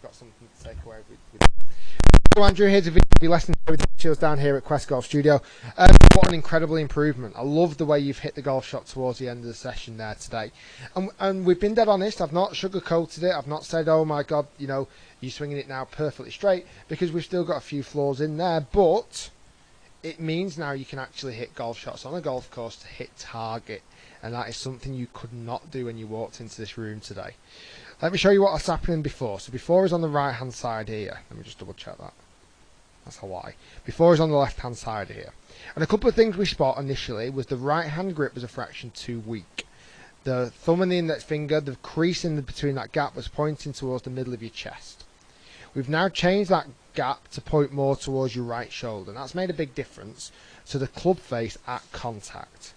got something to take away with So Andrew, here's a video of your lesson with Shields down here at Quest Golf Studio. What an incredible improvement. I love the way you've hit the golf shot towards the end of the session there today. And we've been dead honest. I've not sugarcoated it. I've not said, oh my God, you know, you're swinging it now perfectly straight, because we've still got a few flaws in there. But it means now you can actually hit golf shots on a golf course to hit target. And that is something you could not do when you walked into this room today. Let me show you what was happening before. So before is on the right hand side here. Let me just double check that. That's Hawaii. Before is on the left hand side here. And a couple of things we spot initially was the right hand grip was a fraction too weak. The thumb and the index finger, the crease in between that gap was pointing towards the middle of your chest. We've now changed that gap to point more towards your right shoulder. And that's made a big difference to the club face at contact.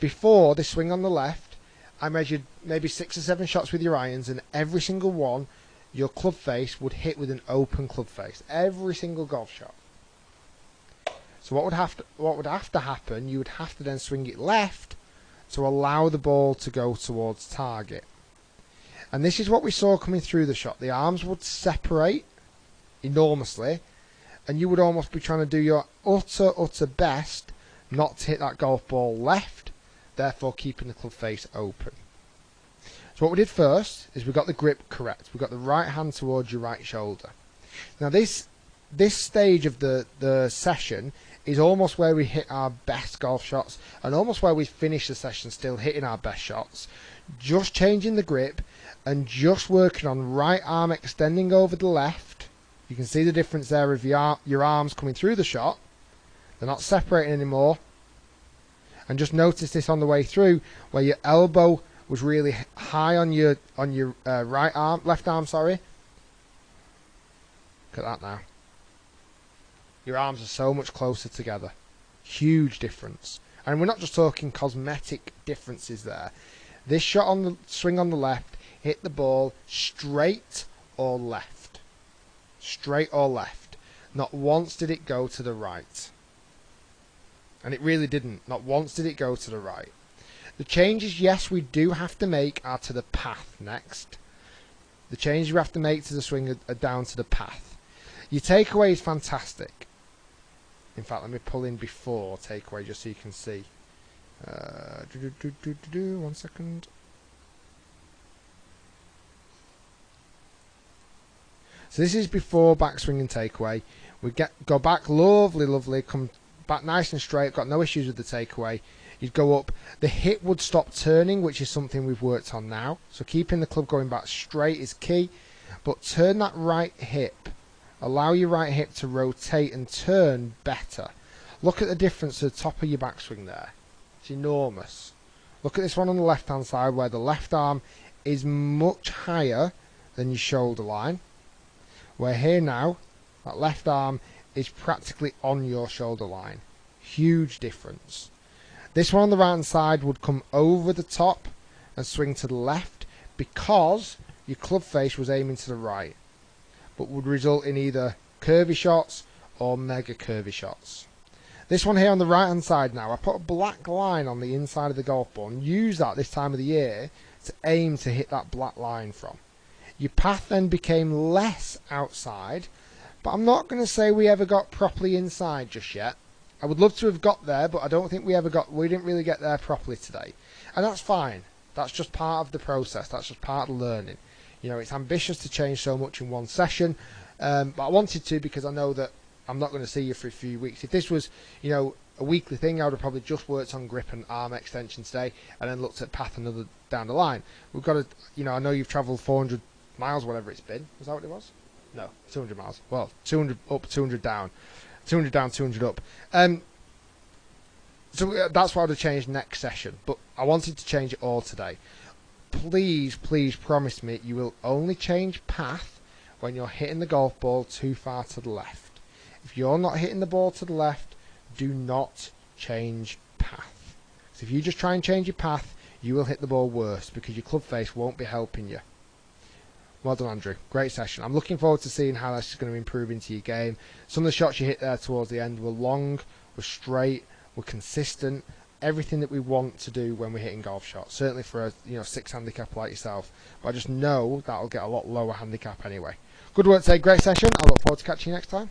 Before, this swing on the left, I measured maybe 6 or 7 shots with your irons, and every single one, your club face would hit with an open club face. Every single golf shot. So what would have to happen, you would have to then swing it left to allow the ball to go towards target. And this is what we saw coming through the shot. The arms would separate enormously, and you would almost be trying to do your utter best not to hit that golf ball left, therefore keeping the club face open. So what we did first is we got the grip correct. We got the right hand towards your right shoulder. Now this stage of the session is almost where we hit our best golf shots, and almost where we finish the session still hitting our best shots. Just changing the grip and just working on right arm extending over the left. You can see the difference there of your arms coming through the shot. They're not separating anymore. And just notice this on the way through, where your elbow was really high on your left arm, sorry. Look at that now. Your arms are so much closer together. Huge difference. And we're not just talking cosmetic differences there. This shot on the swing on the left hit the ball straight or left. Straight or left. Not once did it go to the right. And it really didn't. Not once did it go to the right. The changes, yes, we do have to make are to the path next. The changes we have to make to the swing are down to the path. Your takeaway is fantastic. In fact, let me pull in before takeaway just so you can see. 1 second. So this is before backswing and takeaway. We go back lovely, come back nice and straight, got no issues with the takeaway. You'd go up, the hip would stop turning, which is something we've worked on now. So keeping the club going back straight is key, but turn that right hip. Allow your right hip to rotate and turn better. Look at the difference to the top of your backswing there. It's enormous. Look at this one on the left hand side where the left arm is much higher than your shoulder line. Where here now, that left arm is practically on your shoulder line. Huge difference. This one on the right hand side would come over the top and swing to the left because your club face was aiming to the right, but would result in either curvy shots or mega curvy shots. This one here on the right hand side now, I put a black line on the inside of the golf ball and use that this time of the year to aim to hit that black line from. Your path then became less outside, but I'm not going to say we ever got properly inside just yet. I would love to have got there, but I don't think we didn't really get there properly today. And that's fine. That's just part of the process. That's just part of the learning. You know, it's ambitious to change so much in one session, but I wanted to because I know that I'm not going to see you for a few weeks. If this was, you know, a weekly thing, I would have probably just worked on grip and arm extension today and then looked at path another down the line. We've got to, you know, I know you've travelled 400 miles, whatever it's been. Was that what it was? No, 200 miles. Well, 200 up, 200 down. 200 down, 200 up. So that's what I would have changed next session. But I wanted to change it all today. Please promise me you will only change path when you're hitting the golf ball too far to the left. If you're not hitting the ball to the left, do not change path. So if you just try and change your path, you will hit the ball worse because your club face won't be helping you. Well done, Andrew. Great session. I'm looking forward to seeing how that's going to improve into your game. Some of the shots you hit there towards the end were long, were straight, were consistent, everything that we want to do when we're hitting golf shots. Certainly for a 6 handicap like yourself, but I just know that'll get a lot lower handicap anyway. Good work today, great session. I look forward to catching you next time.